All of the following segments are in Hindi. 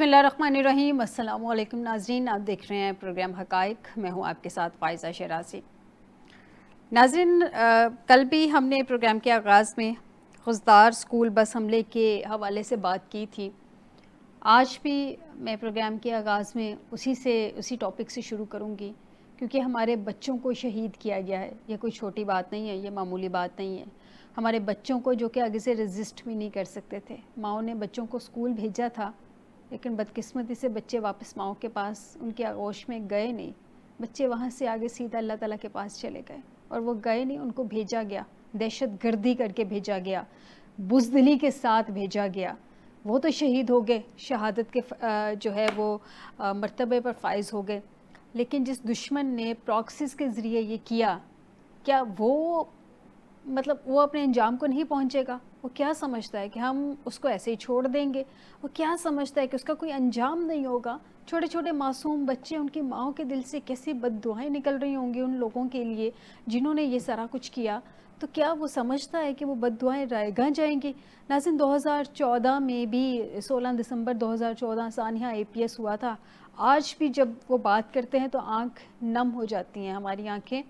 बिस्मिल्लाहिर्रहमानिर्रहीम। अस्सलाम वालेकुम नाज़रीन, आप देख रहे हैं प्रोग्राम हक़ाइक़। मैं हूं आपके साथ फ़ाइज़ा शराज़ी। नाज़रीन, कल भी हमने प्रोग्राम के आगाज़ में खुज़दार स्कूल बस हमले के हवाले से बात की थी। आज भी मैं प्रोग्राम के आगाज़ में उसी टॉपिक से शुरू करूँगी, क्योंकि हमारे बच्चों को शहीद किया गया है। ये कोई छोटी बात नहीं है, ये मामूली बात नहीं है। हमारे बच्चों को जो कि आगे से रेजिस्ट भी नहीं कर सकते थे। माँओं ने बच्चों को स्कूल भेजा था, लेकिन बदकिस्मती से बच्चे वापस माँओं के पास उनके आगोश में गए नहीं। बच्चे वहाँ से आगे सीधा अल्लाह ताला के पास चले गए, और वो गए नहीं, उनको भेजा गया, दहशतगर्दी करके भेजा गया, बुज़दिली के साथ भेजा गया। वो तो शहीद हो गए, शहादत के जो है वो मर्तबे पर फाइज़ हो गए। लेकिन जिस दुश्मन ने प्रॉक्सीज़ के ज़रिए ये किया, क्या वो मतलब वो अपने अंजाम को नहीं पहुंचेगा? वो क्या समझता है कि हम उसको ऐसे ही छोड़ देंगे? वो क्या समझता है कि उसका कोई अंजाम नहीं होगा? छोटे छोटे मासूम बच्चे, उनकी माओं के दिल से कैसी बद्दुआएं निकल रही होंगी उन लोगों के लिए जिन्होंने ये सारा कुछ किया। तो क्या वो समझता है कि वो बद्दुआएं रायगा जाएंगी? नाज़रीन, 2014 में भी 16 दिसंबर 2014 सानिया APS हुआ था। आज भी जब वो बात करते हैं तो आँख नम हो जाती हैं हमारी आँखें,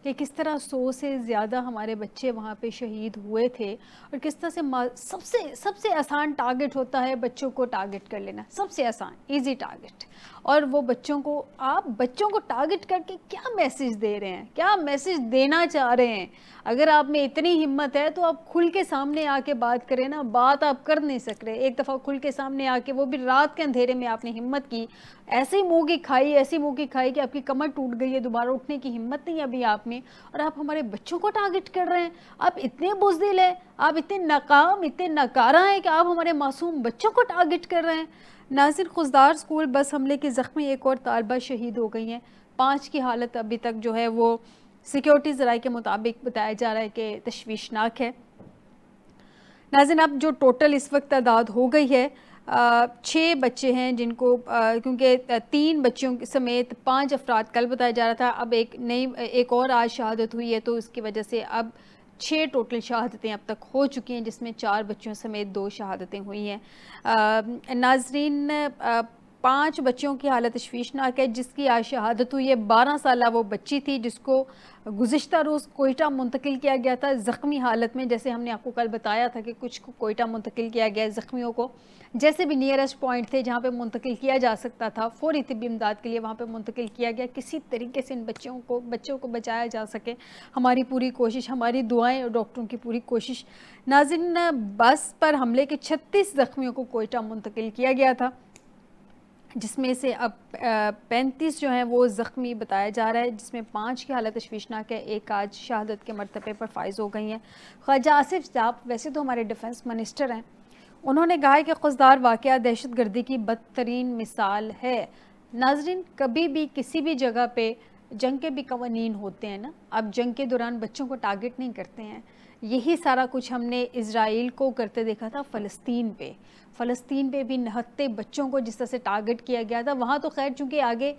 कि किस तरह 100 से ज़्यादा हमारे बच्चे वहाँ पे शहीद हुए थे, और किस तरह से सबसे सबसे आसान टारगेट होता है बच्चों को टारगेट कर लेना, सबसे आसान इजी टारगेट। और वो बच्चों को, आप बच्चों को टारगेट करके क्या मैसेज दे रहे हैं, क्या मैसेज देना चाह रहे हैं? अगर आप में इतनी हिम्मत है तो आप खुल के सामने आके बात करें ना। बात आप कर नहीं सक रहे, एक दफ़ा खुल के सामने आके, वो भी रात के अंधेरे में आपने हिम्मत की, ऐसी मुँह की खाई, ऐसी मुँह की खाई कि आपकी कमर टूट गई है, दोबारा उठने की हिम्मत नहीं है अभी आप में, और आप हमारे बच्चों को टारगेट कर रहे हैं। आप इतने बुज़दिल हैं, आप इतने नाकाम, इतने नकारा हैं कि आप हमारे मासूम बच्चों को टारगेट कर रहे हैं। नाज़रीन, खुज़दार स्कूल बस हमले की ज़ख्मी एक और तालिबा शहीद हो गई हैं। 5 की हालत अभी तक जो है वो सिक्योरिटी ज़राए के मुताबिक बताया जा रहा है कि तशवीशनाक है। नाज़रीन, अब जो टोटल इस वक्त तादाद हो गई है, 6 बच्चे हैं जिनको, क्योंकि 3 बच्चों समेत 5 अफराद कल बताया जा रहा था, अब एक और आज शहादत हुई है, तो इसकी वजह से अब 6 टोटल शहादतें अब तक हो चुकी हैं, जिसमें 4 बच्चों समेत 2 शहादतें हुई हैं। नाज़रीन, 5 बच्चों की हालत तशवीशनाक है। जिसकी आज शहादत हुई है 12 साला वो बच्ची थी, जिसको गुज़िश्ता रोज़ कोयटा मुंतकिल किया गया था ज़ख्मी हालत में। जैसे हमने आपको कल बताया था कि कुछ को कोयटा मुंतकिल किया गया, ज़ख्मियों को जैसे भी नियरेस्ट पॉइंट थे जहाँ पे मुंतकिल किया जा सकता था फ़ौरी तिब्बी इमदाद के लिए, वहाँ पे मुंतकिल किया गया। किसी तरीके से इन बच्चों को बचाया जा सके, हमारी पूरी कोशिश, हमारी दुआएं और डॉक्टरों की पूरी कोशिश। नाज़रीन, बस पर हमले के 36 ज़ख्मियों को कोयटा मुंतकिल किया गया था, जिसमें से अब 35 जो हैं वो ज़ख्मी बताया जा रहा है, जिसमें 5 की हालत तशवीशनाक है, एक आज शहादत के मरतबे पर फाइज़ हो गई हैं। ख्वाजा आसिफ साहब वैसे तो हमारे डिफेंस मिनिस्टर हैं, उन्होंने कहा है कि खुज़दार वाक़या दहशतगर्दी की बदतरीन मिसाल है। नाज़रीन, कभी भी किसी भी जगह पे जंग के भी कवानीन होते हैं ना, अब जंग के दौरान बच्चों को टारगेट नहीं करते हैं। यही सारा कुछ हमने इज़राइल को करते देखा था फ़लस्तीन पे भी निहत्ते बच्चों को जिस तरह से टारगेट किया गया था। वहाँ तो खैर चूँकि आगे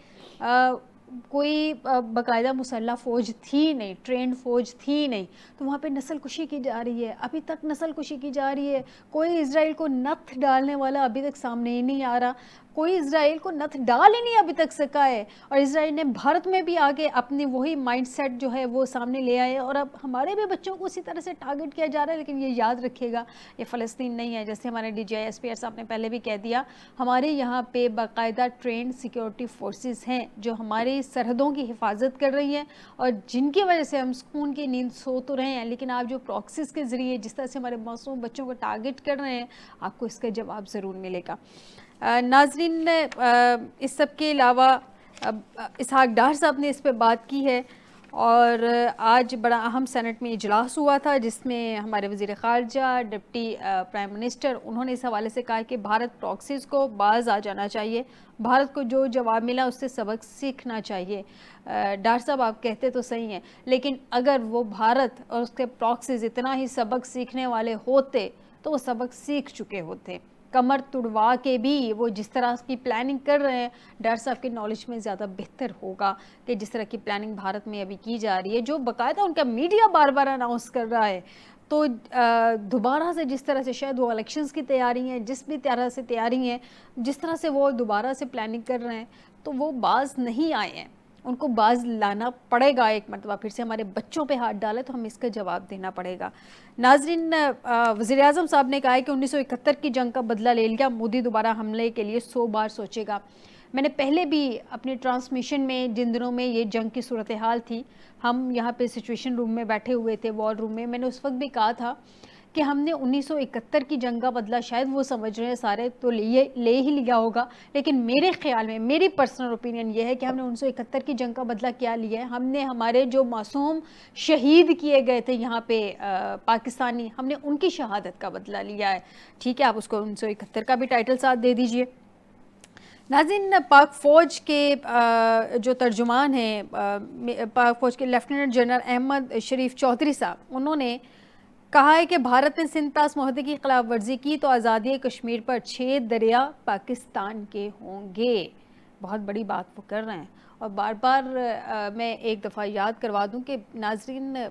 कोई बाकायदा मुसल्लह फ़ौज थी नहीं, ट्रेंड फ़ौज थी नहीं, तो वहाँ पे नस्ल कुशी की जा रही है, अभी तक नस्ल कुशी की जा रही है। कोई इज़राइल को नत्थ डालने वाला अभी तक सामने ही नहीं आ रहा, कोई इज़राइल को नत्थ डाल ही नहीं अभी तक सका है। और इज़राइल ने भारत में भी आगे अपनी वही माइंडसेट जो है वो सामने ले आए, और अब हमारे भी बच्चों को उसी तरह से टारगेट किया जा रहा है। लेकिन ये याद रखिएगा, ये फ़लस्तीन नहीं है। जैसे हमारे DGI साहब ने पहले भी कह दिया, हमारे यहाँ पे बाकायदा ट्रेंड सिक्योरिटी फोर्सेस हैं जो हमारी सरहदों की हिफाजत कर रही हैं, और जिनकी वजह से हम सुकून की नींद सो तो रहे हैं। लेकिन आप जो प्रॉक्सीज़ के ज़रिए जिस तरह से हमारे मासूम बच्चों को टारगेट कर रहे हैं, आपको इसका जवाब ज़रूर मिलेगा। नाज़रीन, इस सब के अलावा इसहाक डार साहब ने इस पर बात की है, और आज बड़ा अहम सेनेट में इजलास हुआ था, जिसमें हमारे वज़ीर ख़ारजा, डिप्टी प्राइम मिनिस्टर, उन्होंने इस हवाले से कहा कि भारत प्रॉक्सीज़ को बाज आ जाना चाहिए, भारत को जो जवाब मिला उससे सबक सीखना चाहिए। डार साहब, आप कहते तो सही हैं, लेकिन अगर वो भारत और उसके प्रॉक्सीज़ इतना ही सबक सीखने वाले होते तो वो सबक सीख चुके होते। कमर तुड़वा के भी वो जिस तरह की प्लानिंग कर रहे हैं, डर साहब के नॉलेज में ज़्यादा बेहतर होगा कि जिस तरह की प्लानिंग भारत में अभी की जा रही है, जो बाकायदा उनका मीडिया बार बार अनाउंस कर रहा है, तो दोबारा से जिस तरह से शायद वो इलेक्शंस की तैयारी है, जिस भी तरह से तैयारी है, जिस तरह से वो दोबारा से प्लानिंग कर रहे हैं, तो वो बाज नहीं आए हैं। उनको बाज लाना पड़ेगा एक मरतबा फिर से। हमारे बच्चों पे हाथ डाले तो हमें इसका जवाब देना पड़ेगा। नाजरीन, वज़ीर आज़म साहब ने कहा है कि 1971 की जंग का बदला ले लिया, मोदी दोबारा हमले के लिए 100 बार सोचेगा। मैंने पहले भी अपने ट्रांसमिशन में, जिन दिनों में ये जंग की सूरत हाल थी, हम यहाँ पे सिचुएशन रूम में बैठे हुए थे, वॉर रूम में, मैंने उस वक्त भी कहा था कि हमने 1971 की जंग का बदला, शायद वो समझ रहे हैं सारे तो ले ही लिया होगा, लेकिन मेरे ख्याल में, मेरी पर्सनल ओपिनियन ये है कि हमने 1971 की जंग का बदला क्या लिया है, हमने हमारे जो मासूम शहीद किए गए थे यहाँ पे पाकिस्तानी, हमने उनकी शहादत का बदला लिया है। ठीक है, आप उसको 1971 का भी टाइटल साथ दे दीजिए। नाज़रीन, पाक फ़ौज के जो तर्जुमान हैं, पाक फ़ौज के लेफ्टिनेंट जनरल अहमद शरीफ चौधरी साहब, उन्होंने कहा है कि भारत ने सिंतास माहदे की खिलाफ वर्जी की तो आज़ादी कश्मीर पर 6 दरिया पाकिस्तान के होंगे। बहुत बड़ी बात वो कर रहे हैं। और बार बार मैं एक दफ़ा याद करवा दूं कि नाजरीन,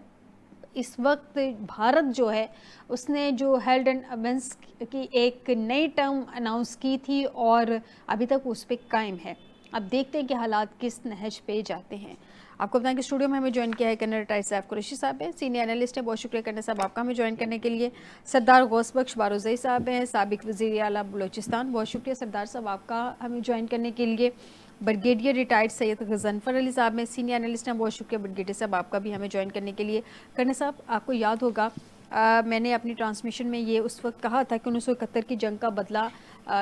इस वक्त भारत जो है उसने जो हेल्ड एंड अवेंस की एक नई टर्म अनाउंस की थी और अभी तक उस पर कायम है। अब देखते हैं कि हालात किस नहज पे जाते हैं। आपको बताएं कि स्टूडियो में हमें ज्वाइन किया है कर्नल रिटायर्ड सैफ कुरैशी साहब है, सीनियर एनालिस्ट है। बहुत शुक्रिया कर्नल साहब आपका हमें ज्वाइन करने के लिए। सरदार गौस बख्श बारोज़ई साहब हैं, साबिक वज़ीर आला बलूचिस्तान, बहुत शुक्रिया सरदार साहब आपका हमें ज्वाइन करने के लिए। ब्रिगेडियर रिटायर्ड सैयद गज़नफ़र अली साहब में सीनियर एनालिस्ट हैं, बहुत शुक्रिया ब्रिगेडियर साहब आपका भी हमें ज्वाइन करने के लिए। कर्नल साहब, आपको याद होगा मैंने अपनी ट्रांसमिशन में ये उस वक्त कहा था कि 1971 की जंग का बदला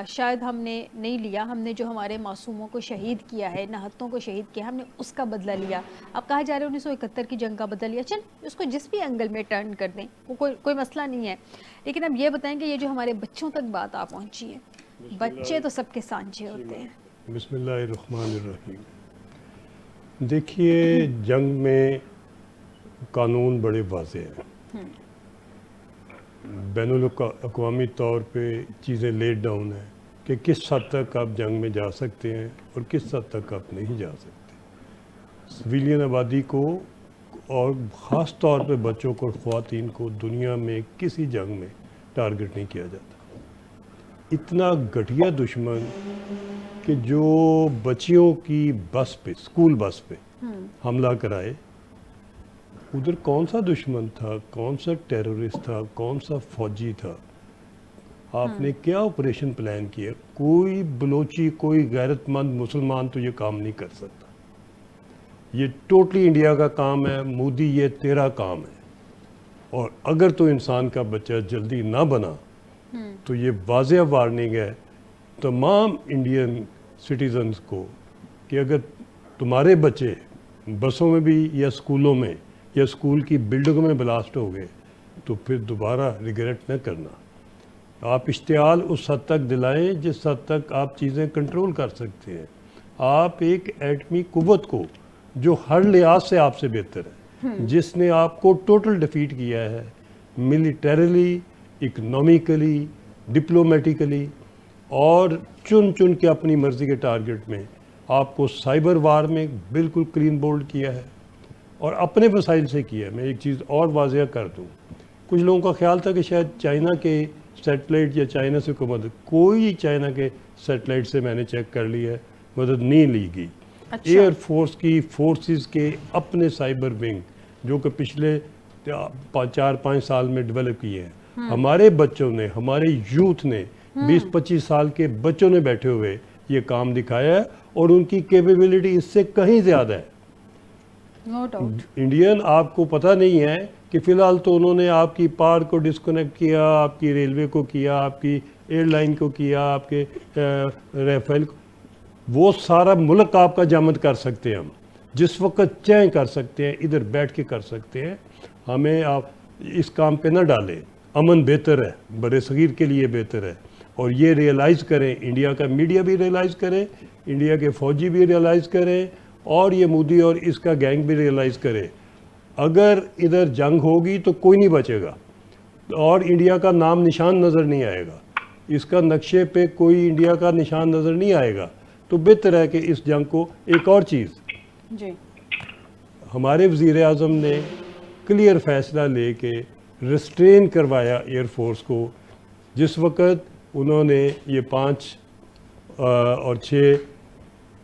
शायद हमने नहीं लिया, हमने जो हमारे मासूमों को शहीद किया है, नाहतों को शहीद किया, हमने उसका बदला लिया। अब कहा जा रहा है 1971 की जंग का बदला लिया। चल, उसको जिस भी एंगल में टर्न कर दें, वो कोई मसला नहीं है, लेकिन अब ये बताएं कि ये जो हमारे बच्चों तक बात आ पहुँची है, बच्चे तो सबके सांझे होते हैं। बिस्मिल्लाहिर्रहमानिर्रहीम। देखिए, जंग में कानून बड़े वाज़े हैं, बैनुल अक़वामी तौर पे चीज़ें लेट डाउन है कि किस हद तक आप जंग में जा सकते हैं और किस हद तक आप नहीं जा सकते। सिविलियन आबादी को और ख़ास तौर पे बच्चों को और ख़वातीन को दुनिया में किसी जंग में टारगेट नहीं किया जाता। इतना घटिया दुश्मन कि जो बच्चियों की बस पे, स्कूल बस पे हमला कराए, उधर कौन सा दुश्मन था, कौन सा टेररिस्ट था, कौन सा फौजी था, आपने क्या ऑपरेशन प्लान किया? कोई बलोची, कोई गैरतमंद मुसलमान तो ये काम नहीं कर सकता। ये टोटली इंडिया का काम है। मोदी, ये तेरा काम है। और अगर तो इंसान का बच्चा जल्दी ना बना तो ये वाज़ेह वार्निंग है तमाम इंडियन सिटीजन्स को कि अगर तुम्हारे बच्चे बसों में भी या स्कूलों में या स्कूल की बिल्डिंगों में ब्लास्ट हो गए तो फिर दोबारा रिग्रेट न करना। आप इश्तियाल उस हद तक दिलाएं जिस हद तक आप चीज़ें कंट्रोल कर सकते हैं। आप एक एटमी कुव्वत को, जो हर लिहाज से आपसे बेहतर है, जिसने आपको टोटल डिफीट किया है, मिलिटरीली, इकोनॉमिकली, डिप्लोमेटिकली, और चुन चुन के अपनी मर्ज़ी के टारगेट में आपको साइबर वार में बिल्कुल क्लीन बोल्ड किया है और अपने वसाइल से किया है। मैं एक चीज़ और वाज़ेह कर दूँ, कुछ लोगों का ख्याल था कि शायद चाइना के सैटेलाइट या चाइना से कोई मदद, कोई चाइना के सैटेलाइट से मैंने चेक कर लिया है, मदद नहीं ली गई। अच्छा। एयर फोर्स की फोर्सेस के अपने साइबर विंग जो कि पिछले 4-5 साल में डेवलप किए हैं, हमारे बच्चों ने, हमारे यूथ ने, 20-25 साल के बच्चों ने बैठे हुए ये काम दिखाया है और उनकी कैपेबिलिटी इससे कहीं ज़्यादा है। No doubt. इंडियन, आपको पता नहीं है कि फ़िलहाल तो उन्होंने आपकी पार को डिस्कनेक्ट किया, आपकी रेलवे को किया, आपकी एयरलाइन को किया, आपके राफेल को, वो सारा मुल्क आपका जामद कर सकते हैं हम, जिस वक्त चाहें कर सकते हैं, इधर बैठ के कर सकते हैं। हमें आप इस काम पे न डालें। अमन बेहतर है, बड़े सगीर के लिए बेहतर है, और ये रियलाइज़ करें, इंडिया का मीडिया भी रियलाइज़ करे, इंडिया के फ़ौजी भी रियलाइज़ करें, और ये मोदी और इसका गैंग भी रियलाइज़ करे। अगर इधर जंग होगी तो कोई नहीं बचेगा और इंडिया का नाम निशान नज़र नहीं आएगा, इसका नक्शे पे कोई इंडिया का निशान नज़र नहीं आएगा। तो बेहतर है कि इस जंग को, एक और चीज़ जी, हमारे वज़ीर आज़म ने क्लियर फैसला लेके रिस्ट्रेन करवाया एयरफोर्स को। जिस वक्त उन्होंने ये 5 और 6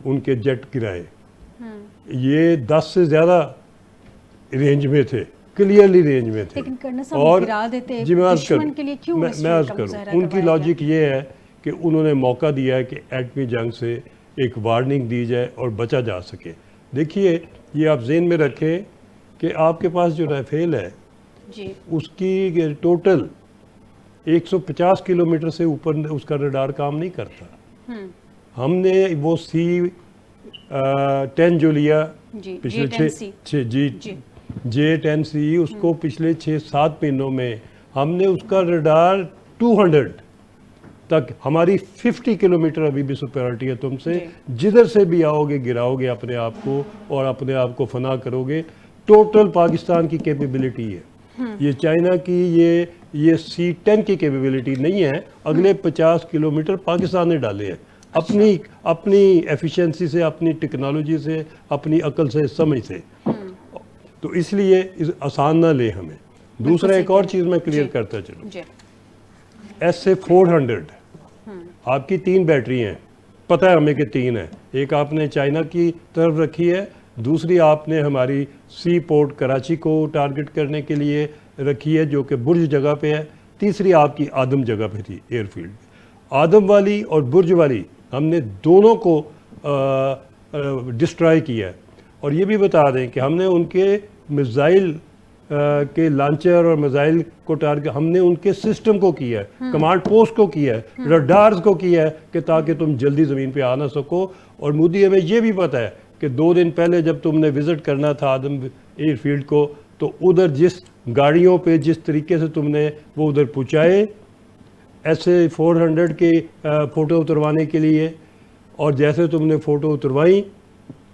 उनके जेट गिराए, ये 10 से ज़्यादा रेंज में थे, क्लियरली रेंज में थे। लेकिन कर्नल साहब और गिरा देते जी मैं अर्ज़ दुश्मन करूं, के लिए क्यों मैं रिस्ट्रेंट अर्ज़ का करूं, मुजाहरा उनकी करवाया लॉजिक ये है कि उन्होंने मौका दिया है कि एटमी जंग से एक वार्निंग दी जाए और बचा जा सके। देखिए, ये आप ज़हन में रखें कि आपके पास जो राफेल है जी उसकी टोटल 150 किलोमीटर से ऊपर उसका रडार काम नहीं करता। हमने वो C-10 जो लिया जी पिछले J-10C J-10C, उसको पिछले 6-7 महीनों में हमने उसका रडार 200 तक, हमारी 50 किलोमीटर अभी भी सुपरियॉरिटी है तुमसे। जिधर से भी आओगे गिराओगे अपने आप को और अपने आप को फना करोगे। टोटल पाकिस्तान की कैपेबिलिटी है ये, चाइना की ये C-10 की कैपेबिलिटी नहीं है। अगले 50 किलोमीटर पाकिस्तान ने डाले हैं अपनी एफिशिएंसी से, अपनी टेक्नोलॉजी से, अपनी अकल से, समझ से। तो इसलिए आसान ना ले हमें। दूसरा एक और चीज़ मैं क्लियर करता चलूँ, SA-400 आपकी 3 बैटरी हैं, पता है हमें कि 3 है। एक आपने चाइना की तरफ रखी है, दूसरी आपने हमारी सी पोर्ट कराची को टारगेट करने के लिए रखी है जो कि बुर्ज जगह पे है, तीसरी आपकी आदम जगह पे थी एयरफील्ड। आदम वाली और बुर्ज वाली हमने दोनों को डिस्ट्रॉय किया है। और ये भी बता दें कि हमने उनके मिसाइल के लॉन्चर और मिसाइल को टारगेट हमने उनके सिस्टम को किया है, कमांड पोस्ट को किया है, रडार्स को किया है कि ताकि तुम जल्दी ज़मीन पे आ ना सको। और मोदी हमें ये भी पता है कि 2 दिन पहले जब तुमने विज़िट करना था आदम एयरफील्ड को, तो उधर जिस गाड़ियों पे जिस तरीके से तुमने वो उधर पहुँचाए SA-400 के फ़ोटो उतरवाने के लिए, और जैसे तुमने फ़ोटो उतरवाई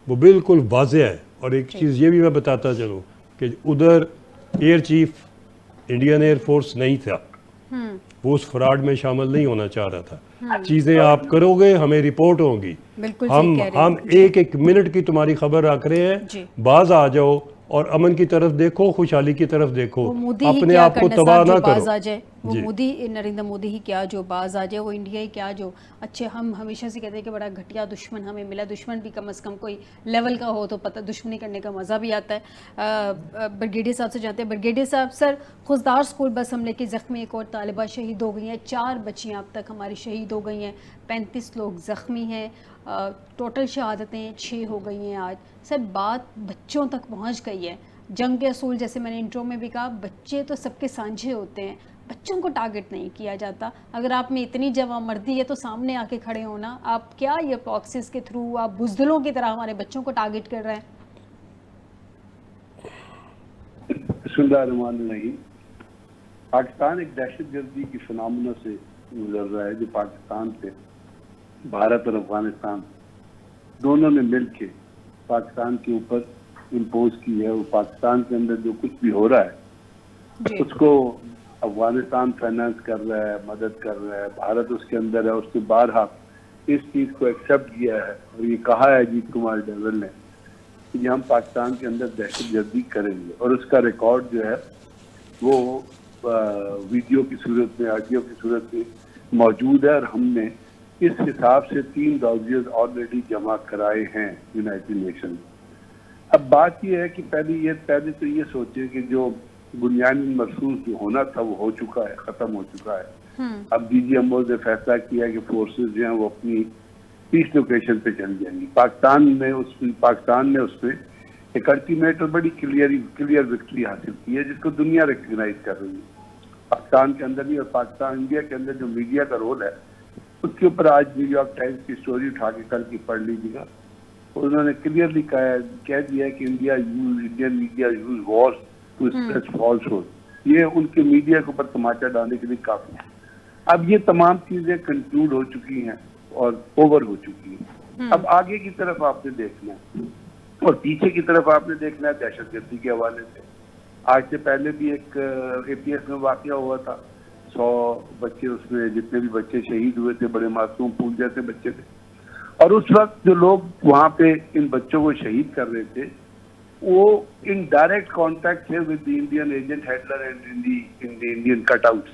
वो बिल्कुल वाज़ेह है। और एक चीज़ ये भी मैं बताता चलूँ कि उधर air chief Indian air force नहीं था, वो उस फ्रॉड में शामिल नहीं होना चाह रहा था। चीज़ें आप करोगे हमें रिपोर्ट होंगी, हम एक मिनट की तुम्हारी खबर रख रहे हैं, बाज आ जाओ और अमन की तरफ देखो, खुशहाली की तरफ देखो, अपने आप को तबाह ना करो। वो मोदी, नरेंद्र मोदी ही क्या जो बाज आ जाए, वो इंडिया ही क्या जो अच्छे। हम हमेशा से कहते हैं कि बड़ा घटिया दुश्मन हमें मिला, दुश्मन भी कम से कम कोई लेवल का हो तो पता दुश्मनी करने का मज़ा भी आता है। ब्रिगेडियर साहब से जाते हैं। ब्रिगेडियर साहब, सर खुजदार स्कूल बस हमले के ज़ख्मी एक और तालिबा शहीद हो गई हैं, 4 बच्चियाँ अब तक हमारी शहीद हो गई हैं, 35 लोग ज़ख्मी हैं, टोटल शहादतें 6 हो गई हैं आज। सर बात बच्चों तक पहुंच गई है। जंग के असूल, जैसे मैंने इंट्रो में भी कहा, बच्चे तो सबके साझे होते हैं, बच्चों को टारगेट नहीं किया जाता। अगर आप में इतनी जवामर्दी है तो सामने आके खड़े होना। आप क्या ये प्रॉक्सीज के थ्रू आप बुज़दिलों की तरह हमारे बच्चों को टारगेट कर रहे हैं? बिस्मिल्लाहिर्रहमानिर्रहीम। पाकिस्तान एक दहशतगर्दी की फिनोमेना से गुजर रहा है, जो पाकिस्तान पे भारत और अफगानिस्तान दोनों ने मिलके पाकिस्तान के ऊपर इम्पोज की है। और पाकिस्तान के अंदर जो कुछ भी हो रहा है उसको अफगानिस्तान फाइनेंस कर रहा है, मदद कर रहा है, भारत उसके अंदर है। उसके बारहा इस चीज़ को एक्सेप्ट किया है और ये कहा है अजीत कुमार डोभाल ने कि हम पाकिस्तान के अंदर दहशतगर्दी करेंगे। और उसका रिकॉर्ड जो है वो वीडियो की सूरत में, ऑडियो की सूरत में मौजूद है। और हमने इस हिसाब से 3 डॉजियर्स ऑलरेडी जमा कराए हैं यूनाइटेड नेशन। अब बात यह है कि पहले तो ये सोचे कि जो बुनियादी मखसूस जो होना था वो हो चुका है, ख़त्म हो चुका है। अब DGMO ने फैसला किया कि फोर्सेस जो हैं वो अपनी पीस लोकेशन पे चल जाएंगी। पाकिस्तान ने उसमें एक अल्टीमेट और बड़ी क्लियर विक्ट्री हासिल की है, जिसको दुनिया रिकग्नाइज कर रही है। पाकिस्तान के अंदर नहीं, और पाकिस्तान इंडिया के अंदर जो मीडिया का रोल है उसके ऊपर आज न्यूयॉर्क टाइम्स की स्टोरी उठा के कल की पढ़ लीजिएगा। उन्होंने क्लियरली कह दिया कि Indian media use wars to spread falsehood. ये उनके मीडिया के ऊपर तमाचा डालने के लिए काफी है। अब ये तमाम चीजें कंक्लूड हो चुकी हैं और ओवर हो चुकी हैं। अब आगे की तरफ आपने देखना है और पीछे की तरफ आपने देखना है दहशतगर्दी के हवाले से। आज से पहले भी एक APS में वाकया हुआ था, 100 बच्चे, उसमें जितने भी बच्चे शहीद हुए थे बड़े मासूम फूल जैसे बच्चे थे। और उस वक्त जो लोग वहाँ पे इन बच्चों को शहीद कर रहे थे वो इन डायरेक्ट कांटेक्ट थे with the Indian agent handler and in the Indian cutouts,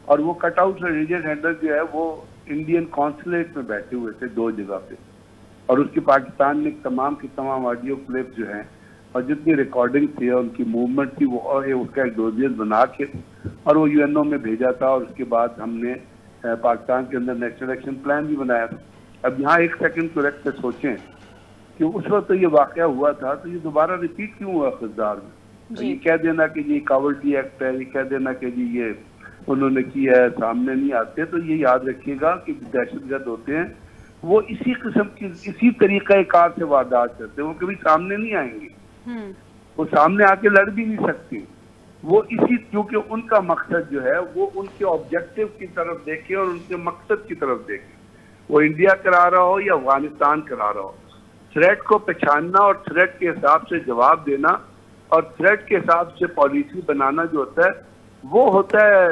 और वो कटआउट्स और एजेंट हैंडलर जो है वो इंडियन कॉन्सुलेट में बैठे हुए थे 2 जगह पे, और उसकी पाकिस्तान में तमाम की तमाम ऑडियो क्लिप जो हैं और जितनी रिकॉर्डिंग थी और उनकी मूवमेंट थी वो उसका एक डोजियर बना के और वो यूएनओ में भेजा था, और उसके बाद हमने पाकिस्तान के अंदर नेशनल एक्शन प्लान भी बनाया था। अब यहाँ एक सेकंड करेक्ट से सोचें कि उस वक्त तो ये वाकया हुआ था, तो ये दोबारा रिपीट क्यों हुआ खुददार में? ये कह देना कि ये कावर्डी एक्ट है, ये कह देना कि जी ये उन्होंने किया है, सामने नहीं आते, तो ये याद रखिएगा कि दहशतगर्द होते हैं वो इसी किस्म की इसी तरीका कार से वारदात करते हैं, वो कभी सामने नहीं आएंगे, वो सामने आके लड़ भी नहीं सकते, वो इसी क्योंकि उनका मकसद जो है वो उनके ऑब्जेक्टिव की तरफ देखे और उनके मकसद की तरफ देखे, वो इंडिया करा रहा हो या अफगानिस्तान करा रहा हो। थ्रेट को पहचानना और थ्रेट के हिसाब से जवाब देना और थ्रेट के हिसाब से पॉलिसी बनाना जो होता है वो होता है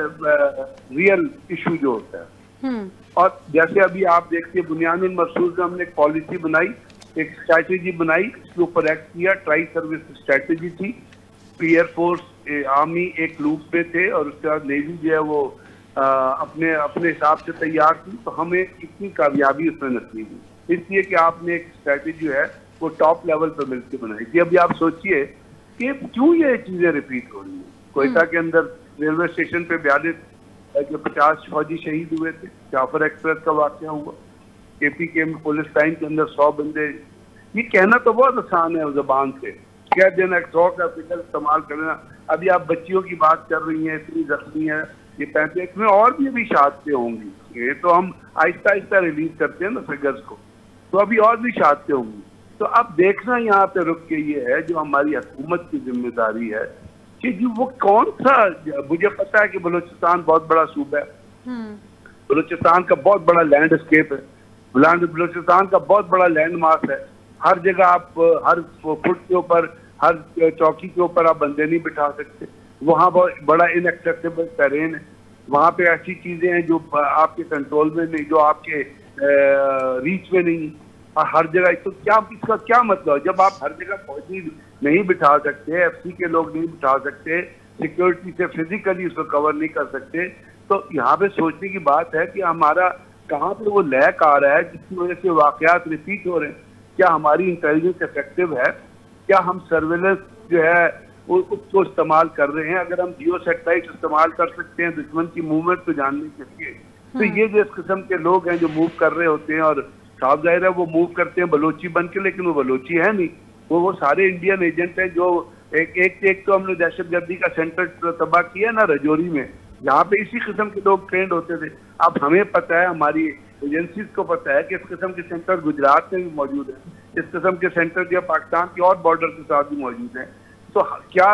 रियल इशू जो होता है। और जैसे अभी आप देखते हैं बुनियानुल मरसूल में हमने एक पॉलिसी बनाई, एक स्ट्रैटेजी बनाई, इसके ऊपर एक्ट किया, ट्राई सर्विस स्ट्रैटेजी थी, एयरफोर्स आर्मी एक लूप पे थे और उसके बाद नेवी जो है वो अपने अपने हिसाब से तैयार थी, तो हमें इतनी कामयाबी उसमें नसीब हुई इसलिए कि आपने एक स्ट्रैटेजी है वो टॉप लेवल पर मिलकर बनाई थी। अभी आप सोचिए कि क्यों ये चीजें रिपीट हो रही है। कोयटा के अंदर रेलवे स्टेशन पे 50 फौजी शहीद हुए थे, जाफर एक्सप्रेस का वाकया हुआ, KPK में पुलिस लाइन के अंदर 100 बंदे, ये कहना तो बहुत आसान है जुबान से, कह देना 100 का फिगर इस्तेमाल करना। अभी आप बच्चियों की बात कर रही हैं, इतनी जख्मी है, ये 35 में और भी अभी शहादतें होंगी, ये तो हम आहिस्ता आहिस्ता रिलीज करते हैं ना फिगर्स को, तो अभी और भी शहादतें होंगी। तो अब देखना यहाँ पे रुक के ये है जो हमारी हुकूमत की जिम्मेदारी है कि जी वो कौन सा, मुझे पता है कि बलूचिस्तान बहुत बड़ा सूबा है, बलूचिस्तान का बहुत बड़ा लैंडस्केप है, बलूचिस्तान का बहुत बड़ा लैंड मास है, हर जगह आप हर फुट के ऊपर हर चौकी के ऊपर आप बंदे नहीं बिठा सकते, वहाँ बहुत बड़ा इनएक्सेसिबल टेरेन है, वहाँ पे ऐसी चीजें हैं जो आपके कंट्रोल में नहीं, जो आपके रीच में नहीं, हर जगह। तो क्या इसका क्या मतलब, जब आप हर जगह फौजी नहीं बिठा सकते, FC के लोग नहीं बिठा सकते, सिक्योरिटी से फिजिकली उसको कवर नहीं कर सकते, तो यहाँ पे सोचने की बात है कि हमारा कहाँ पे वो लैक आ रहा है जिसकी वजह से वाकयात रिपीट हो रहे हैं। क्या हमारी इंटेलिजेंस इफेक्टिव है, क्या हम सर्वेलेंस जो है उसको इस्तेमाल कर रहे हैं? अगर हम जियो सैटेलाइट इस्तेमाल कर सकते हैं दुश्मन की मूवमेंट को जानने के लिए, तो ये जो इस किस्म के लोग हैं जो मूव कर रहे होते हैं, और साफ जाहिर है वो मूव करते हैं बलोची बन के, लेकिन वो बलोची है नहीं, वो सारे इंडियन एजेंट हैं जो एक तो हमने दहशतगर्दी का सेंटर तबाह किया ना रजौरी में, यहाँ पे इसी किस्म के लोग ट्रेंड होते थे। अब हमें पता है, हमारी एजेंसीज को पता है कि इस किस्म के सेंटर गुजरात में भी मौजूद है, इस किस्म के सेंटर जो पाकिस्तान के और बॉर्डर के साथ भी मौजूद है। तो क्या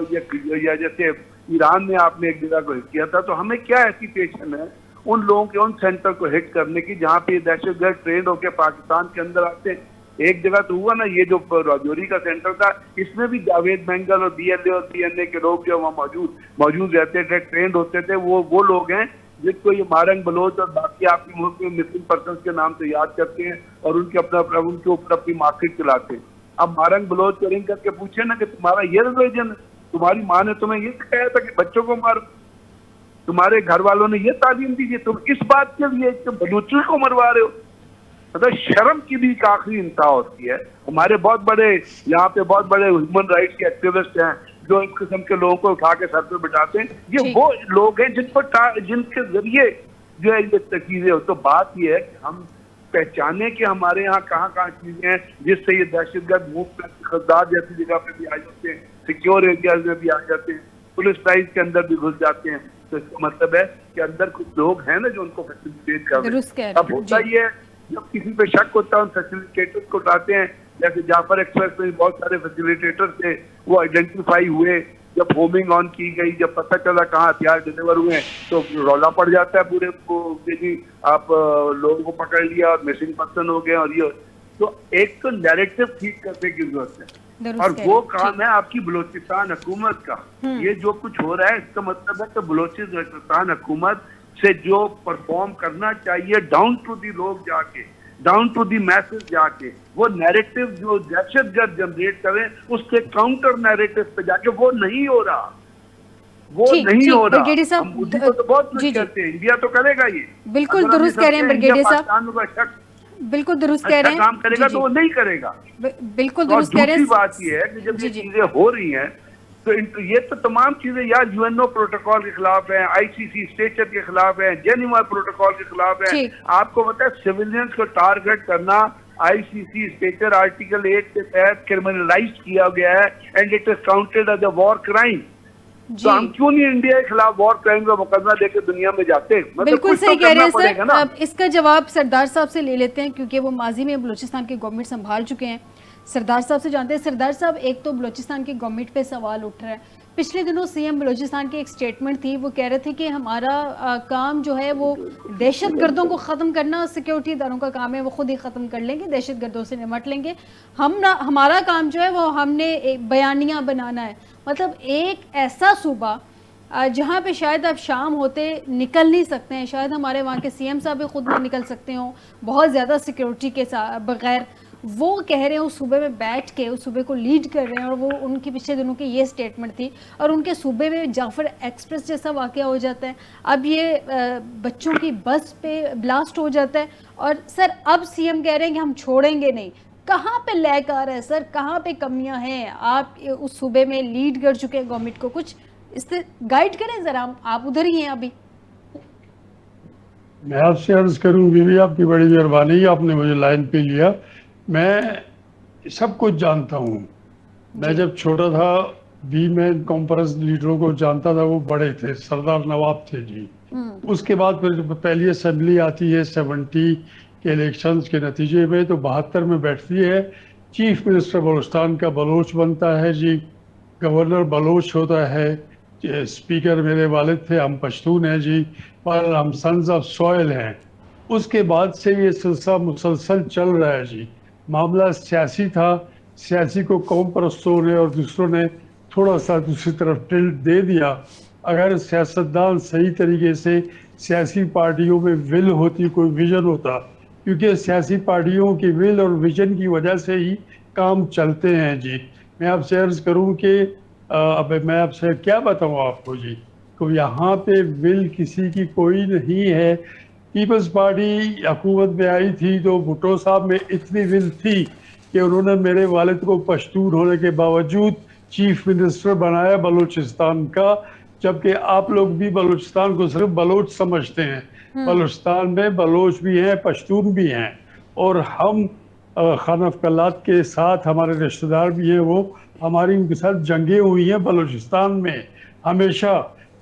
ये जैसे ईरान में आपने एक जगह को हिट किया था, तो हमें क्या एसिटेशन है उन लोगों के उन सेंटर को हिट करने की जहाँ पे दहशतगर्द ट्रेंड होकर पाकिस्तान के अंदर आते हैं। एक जगह तो हुआ ना, ये जो राजौरी का सेंटर था, इसमें भी जावेद मैंगल और BLA और BNA के लोग जो वहाँ मौजूद रहते थे, ट्रेंड होते थे, वो लोग हैं जिसको ये मारंग बलोच और बाकी आपके मुल्क में मिसिंग पर्सन के नाम से याद करते हैं और उनके ऊपर अपनी मार्केट चलाते हैं। अब मारंग बलोच को रिंग करके पूछे ना कि तुम्हारा ये रिलीजन है, तुम्हारी माँ ने तुम्हें ये सिखाया था कि बच्चों को मारो, तुम्हारे घर वालों ने ये तालीम दी, तुम इस बात के लिए बलूचियों को मरवा रहे हो। मतलब शर्म की भी एक आखिरी इंतहा होती है। हमारे बहुत बड़े यहाँ पे बहुत बड़े ह्यूमन राइट्स के एक्टिविस्ट हैं जो इस किस्म के लोगों को उठा के सर पे बिठाते हैं, ये वो लोग हैं जिनके जरिए जो है ये चीजें हो। तो बात ये है कि हम पहचाने कि हमारे यहाँ कहाँ कहाँ चीजें हैं जिससे ये दहशतगर्द मूव खदार जैसी जगह पे भी आ जाते हैं, सिक्योर एरियाज में भी आ जाते हैं, पुलिस लाइन के अंदर भी घुस जाते हैं। तो इसका मतलब है कि अंदर कुछ लोग हैं ना जो उनको फैसिलिटेट कर रहे हैं। अब होता ही है जब किसी पे शक होता है उन फैसिलिटेटर्स को उठाते हैं, जैसे जाफर एक्सप्रेस में बहुत सारे फैसिलिटेटर्स थे, वो आइडेंटिफाई हुए, जब होमिंग ऑन की गई, जब पता चला कहाँ हथियार डिलीवर हुए तो रौला पड़ जाता है पूरे जी, आप लोगों को पकड़ लिया और मिसिंग पर्सन हो गए। और ये तो एक तो नैरेटिव ठीक करने की जरूरत है, और वो काम है आपकी बलूचिस्तान हुकूमत का। ये जो कुछ हो रहा है इसका मतलब है कि बलूचिस्तान हुकूमत से जो परफॉर्म करना चाहिए डाउन टू दी लोग जाके, डाउन टू दी मैसेज जाके वो नैरेटिव जो दहशतगर्द जनरेट करें उसके काउंटर नैरेटिव पे जाके वो नहीं हो रहा, वो नहीं हो रहा। ब्रिगेडियर साहब, हम मोदी को तो बहुत कुछ कहते हैं, इंडिया तो करेगा ये, बिल्कुल अगर हम दुरुस्त ये कह रहे हैं समझते इंडिया ब्रिगेडियर साहब, पाकिस्तान को बिल्कुल दुरुस्त कह रहे अच्छा हैं, काम करेगा तो वो नहीं करेगा। बिल्कुल तो दुरुस्त कह रहे दूसरी हैं। बात ये है कि जब ये चीजें हो रही हैं तो ये तो तमाम चीजें यार यूएनओ प्रोटोकॉल के खिलाफ है, आईसीसी स्टेचर के खिलाफ है, जेनीवा प्रोटोकॉल के खिलाफ है। आपको पता है सिविलियंस को टारगेट करना आईसीसी स्टेचर आर्टिकल 8 के तहत क्रिमिनलाइज किया गया है and it is counted as a war crime. तो हम क्यों नहीं इंडिया के खिलाफ वॉर क्राइम का मुकदमा देकर दुनिया में जाते? मतलब बिल्कुल कुछ सही तो कह रहे हैं करना पड़ेगा सर। ना। अब इसका जवाब सरदार साहब से ले लेते हैं क्योंकि वो माजी में बलूचिस्तान की गवर्नमेंट संभाल चुके हैं। सरदार साहब से जानते हैं। सरदार साहब, एक तो बलूचिस्तान की गवर्नमेंट पे सवाल उठ रहा है। पिछले दिनों सीएम बलूचिस्तान की एक स्टेटमेंट थी, वो कह रहे थे कि हमारा काम जो है वो दहशत गर्दों को ख़त्म करना सिक्योरिटी इदारों का काम है, वो खुद ही ख़त्म कर लेंगे, दहशत गर्दों से निमट लेंगे। हमारा काम जो है वो हमने एक बयानियाँ बनाना है। मतलब एक ऐसा सूबा जहाँ पे शायद अब शाम होते निकल नहीं सकते हैं, शायद हमारे वहाँ के सीएम साहब भी खुद नहीं निकल सकते हों बहुत ज़्यादा सिक्योरिटी के बगैर, वो कह रहे हैं उस सूबे में बैठ के उस सूबे को लीड कर रहे हैं। और वो उनकी पिछले दिनों की ये स्टेटमेंट थी और उनके सूबे में जाफर एक्सप्रेस जैसा वाक़या हो जाता है। अब ये बच्चों की बस पे ब्लास्ट हो जाता है और सर अब सीएम कह रहे हैं कि हम छोड़ेंगे नहीं। कहाँ पे लैक आ रहा है सर, कहाँ पे कमियां हैं? आप उस सूबे में लीड कर चुके हैं गवर्नमेंट को, कुछ इससे गाइड करें ज़रा, आप उधर ही हैं अभी। मैं आपसे अर्ज करूं बीवी, आपकी बड़ी मेहरबानी, आपने मुझे लाइन पे लिया। मैं सब कुछ जानता हूं। मैं जब छोटा था बी में कॉन्फ्रेंस लीडरों को जानता था, वो बड़े थे, सरदार नवाब थे जी। उसके बाद फिर पहली असेंबली आती है 70 के इलेक्शंस के नतीजे में, तो 72 में बैठती है। चीफ मिनिस्टर बलूचिस्तान का बलोच बनता है जी, गवर्नर बलोच होता है, स्पीकर मेरे वालिद थे, हम पश्तून हैं जी, पर हम सन्स ऑफ सॉयल हैं। उसके बाद से ये सिलसिला मुसलसल चल रहा है जी। मामला सियासी था, सियासी को कौम परस्तों ने और दूसरों ने थोड़ा सा दूसरी तरफ टिल्ट दे दिया। अगर सियासतदान सही तरीके से, सियासी पार्टियों में विल होती, कोई विजन होता, क्योंकि सियासी पार्टियों की विल और विजन की वजह से ही काम चलते हैं जी। मैं आपसे अर्ज करूं कि अब मैं आपसे क्या बताऊं आपको जी, तो यहाँ पे विल किसी की कोई नहीं है। पीपल्स पार्टी हुकूमत में आई थी तो भुट्टो साहब में इतनी विल थी कि उन्होंने मेरे वालिद को पश्तून होने के बावजूद चीफ मिनिस्टर बनाया बलूचिस्तान का, जबकि आप लोग भी बलूचिस्तान को सिर्फ बलोच समझते हैं। बलूचिस्तान में बलोच भी हैं, पश्तून भी हैं, और हम खानफ कलात के साथ हमारे रिश्तेदार भी हैं, वो हमारी उनके साथ जंगें हुई हैं बलूचिस्तान में हमेशा।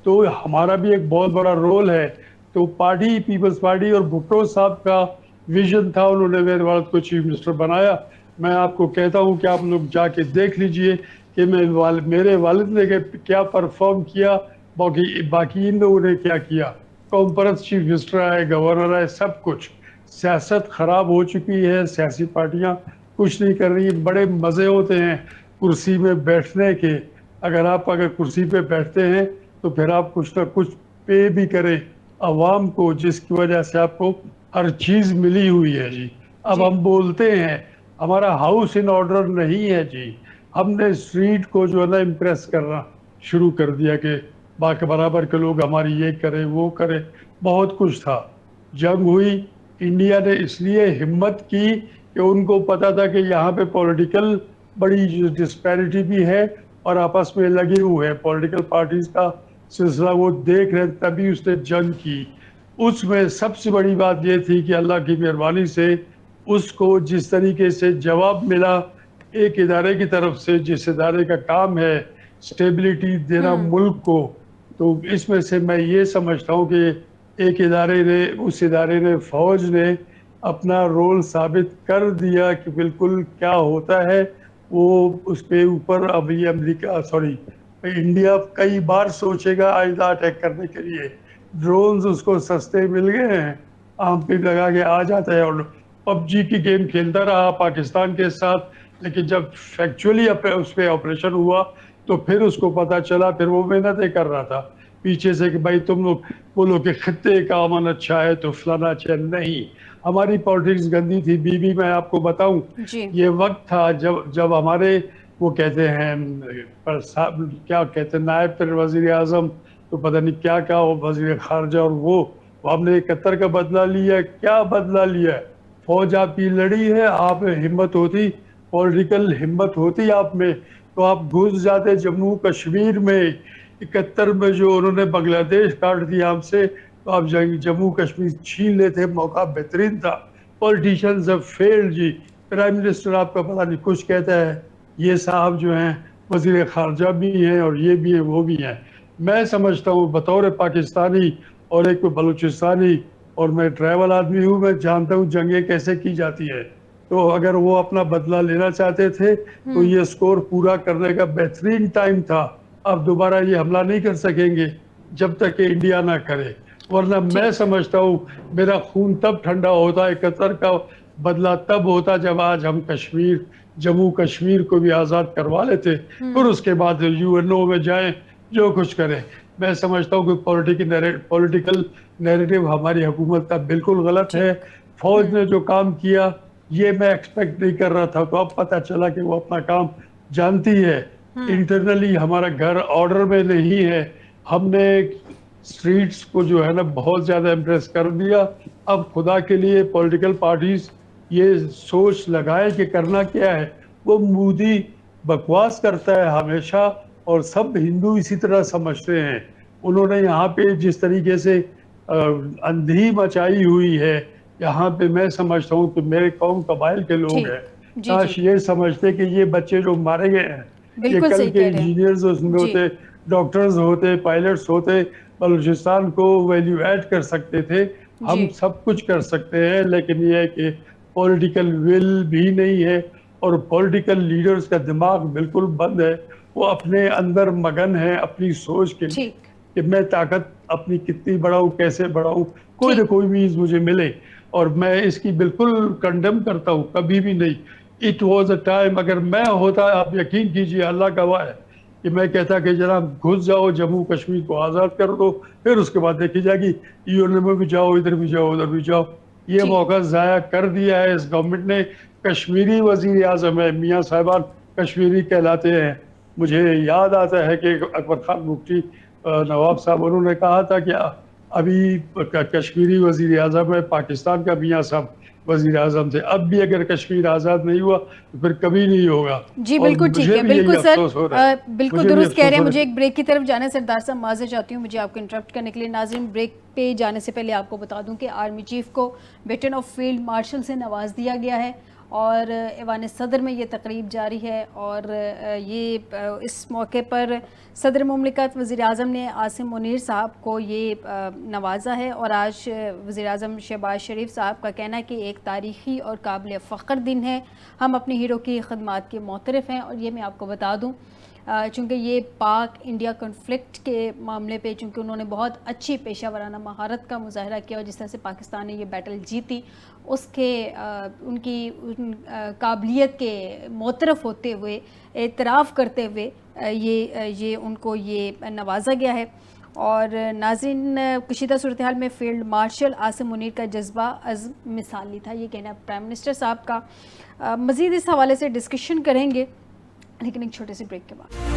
तो हमारा भी एक बहुत बड़ा रोल है। तो पार्टी, पीपल्स पार्टी और भुट्टो साहब का विजन था, उन्होंने मेरे वालिद को चीफ मिनिस्टर बनाया। मैं आपको कहता हूं कि आप लोग जाके देख लीजिए कि मेरे वालिद ने क्या परफॉर्म किया, बाकी इन लोगों ने क्या किया। कॉन्फ्रेंस चीफ मिनिस्टर आए, गवर्नर आए, सब कुछ। सियासत खराब हो चुकी है, सियासी पार्टियां कुछ नहीं कर रही। बड़े मज़े होते हैं कुर्सी में बैठने के। अगर कुर्सी पे बैठते हैं तो फिर आप कुछ ना कुछ पे भी करें अवाम को, जिसकी वजह से आपको हर चीज़ मिली हुई है जी। अब हम बोलते हैं हमारा हाउस इन ऑर्डर नहीं है जी। हमने स्ट्रीट को जो है ना इम्प्रेस करना शुरू कर दिया कि बाकी बराबर के लोग हमारी ये करें वो करें। बहुत कुछ था। जंग हुई, इंडिया ने इसलिए हिम्मत की कि उनको पता था कि यहाँ पे पॉलिटिकल बड़ी डिस्पैरिटी भी है और आपस में लगे हुए हैं पॉलिटिकल पार्टीज का सिलसिला, वो देख रहे, तभी उसने जंग की। उसमें सबसे बड़ी बात ये थी कि अल्लाह की मेहरबानी से उसको जिस तरीके से जवाब मिला एक इदारे की तरफ से, जिस इदारे का काम है स्टेबिलिटी देना मुल्क को, तो इसमें से मैं ये समझता हूँ कि एक इदारे ने, उस इदारे ने, फौज ने अपना रोल साबित कर दिया कि बिल्कुल क्या होता है वो उसके ऊपर। अब ये इंडिया कई बार सोचेगा आइंदा अटैक करने के लिए। ड्रोन्स उसको सस्ते मिल गए हैं, आम पे लगा के आ जाता है और पबजी की गेम खेलता रहा पाकिस्तान के साथ। लेकिन जब फैक्चुअली उस पर ऑपरेशन हुआ तो फिर उसको पता चला, फिर वो मेहनतें कर रहा था पीछे से कि भाई तुम लोग बोलो कि खत्ते का अमन अच्छा है तो फलाना अच्छा नहीं। हमारी पॉलिटिक्स गंदी थी। बीबी मैं आपको बताऊं, जी ये वक्त था जब जब हमारे वो कहते हैं क्या कहते हैं, नायब फिर वजीर आजम, तो पता नहीं क्या क्या, वो वजीर खारजा, और वो हमने 71 का बदला लिया। क्या बदला लिया है? फौज आपकी लड़ी है, आप में हिम्मत होती, पॉलिटिकल हिम्मत होती आप में, तो आप घुस जाते जम्मू कश्मीर में। 71 में जो उन्होंने बांग्लादेश काट दिया हमसे, तो आप जम्मू कश्मीर छीन लेते। मौका बेहतरीन था। पॉलिटिशियंस हैव फेल्ड जी। प्राइम मिनिस्टर आपका पता नहीं कुछ कहता है, ये साहब जो हैं वजीर खारजा भी हैं और ये भी हैं वो भी हैं। मैं समझता हूँ बतौर पाकिस्तानी और एक बलूचिस्तानी, और मैं ट्रैवल आदमी हूँ, मैं जानता हूँ जंगें कैसे की जाती है। तो अगर वो अपना बदला लेना चाहते थे तो ये स्कोर पूरा करने का बेहतरीन टाइम था। अब दोबारा ये हमला नहीं कर सकेंगे जब तक कि इंडिया ना करे। वरना मैं समझता हूँ मेरा खून तब ठंडा होता है, 71 का बदला तब होता जब आज हम कश्मीर, जम्मू कश्मीर को भी आज़ाद करवा लेते, फिर उसके बाद यूएनओ में जाएं, जो कुछ करें। मैं समझता हूँ कि पॉलिटिकल नैरेटिव हमारी हुकूमत का बिल्कुल गलत है। फौज ने जो काम किया ये मैं एक्सपेक्ट नहीं कर रहा था, तो अब पता चला कि वो अपना काम जानती है। इंटरनली हमारा घर ऑर्डर में नहीं है। हमने स्ट्रीट्स को जो है ना बहुत ज्यादा इम्प्रेस कर दिया। अब खुदा के लिए पॉलिटिकल पार्टीज ये सोच लगाए कि करना क्या है। वो मोदी बकवास करता है हमेशा, और सब हिंदू इसी तरह समझते हैं। उन्होंने यहाँ पे जिस तरीके से अंधी मचाई हुई है, यहाँ पे मैं समझता हूँ कि मेरे कौम कबाइल के लोग हैं, जी काश ये समझते कि ये बच्चे जो मारे गए हैं ये बिल्कुल कल सही के कह रहे हैं। इंजीनियर्स उसमें जी होते, डॉक्टर्स होते, पायलट्स होते, बलूचिस्तान को वैल्यू ऐड कर सकते थे। जी हम सब कुछ कर सकते हैं, लेकिन ये है कि पॉलिटिकल विल भी नहीं है, और पॉलिटिकल लीडर्स का दिमाग बिल्कुल बंद है। वो अपने अंदर मगन है अपनी सोच के लिए ठीक कि मैं ताकत अपनी कितनी बढ़ाऊं, कैसे बढ़ाऊं, कोई ना ठीक कोई मीन्स मुझे मिले। और मैं इसकी बिल्कुल कंडेम करता हूं, कभी भी नहीं। इट वॉज अ टाइम, अगर मैं होता, आप यकीन कीजिए, अल्लाह गवाह है, कि मैं कहता कि जनाब घुस जाओ, जम्मू कश्मीर को आज़ाद कर दो, फिर उसके बाद देखी जाएगी यूएनओ में भी जाओ, इधर भी जाओ, उधर भी जाओ। ये ठीक मौका ज़ाया कर दिया है इस गवर्नमेंट ने। कश्मीरी वजीर आज़म है, मियाँ साहिबान कश्मीरी कहलाते हैं। मुझे याद आता है कि अकबर खान मुफ्ती नवाब साहब, उन्होंने कहा था कि अभी कश्मीरी वजीर आज़म है, पाकिस्तान का मियाँ साहब वजीर आज़म थे। अब भी अगर कश्मीर आज़ाद नहीं हुआ तो फिर कभी नहीं होगा। जी और बिल्कुल ठीक मुझे है, भी यही बिल्कुल सर, अफसोस हो रहा है, बिल्कुल मुझे भी दुरुस्त कह अफसोस रहे हैं। हो रहा मुझे है। एक ब्रेक की तरफ जाना है सरदार साहब, माज़रत चाहती हूँ मुझे आपको इंटरप्ट करने के लिए। नाज़रीन, ब्रेक पे जाने से पहले आपको बता दूं कि आर्मी चीफ को वेटरन ऑफ फील्ड मार्शल से नवाज दिया गया है, और ऐवान सदर में ये तकरीब जारी है। और ये इस मौके पर सदर मुमलिकत वज़ीर आज़म ने आसिम मुनीर साहब को ये नवाजा है। और आज वज़ीर आज़म शहबाज शरीफ साहब का कहना है कि एक तारीख़ी और काबिल फ़ख्र दिन है, हम अपने हीरो की खदमात के मोतरफ़ हैं। और ये मैं आपको बता दूँ, चूँकि ये पाक इंडिया कॉन्फ्लिक्ट के मामले पे, चूँकि उन्होंने बहुत अच्छी पेशा वराना महारत का मुजाहरा किया, और जिस तरह से पाकिस्तान ने ये बैटल जीती, उसके उनकी काबिलियत के मोतरफ़ होते हुए, एतराफ़ करते हुए ये उनको ये नवाजा गया है। और नाज़रीन, कशीदा सूरत हाल में फील्ड मार्शल आसिम मुनीर का जज्बा अज़्म मिसाली था, ये कहना प्राइम मिनिस्टर साहब का। मज़ीद इस हवाले से डिस्कशन करेंगे, लेकिन एक छोटे से ब्रेक के बाद।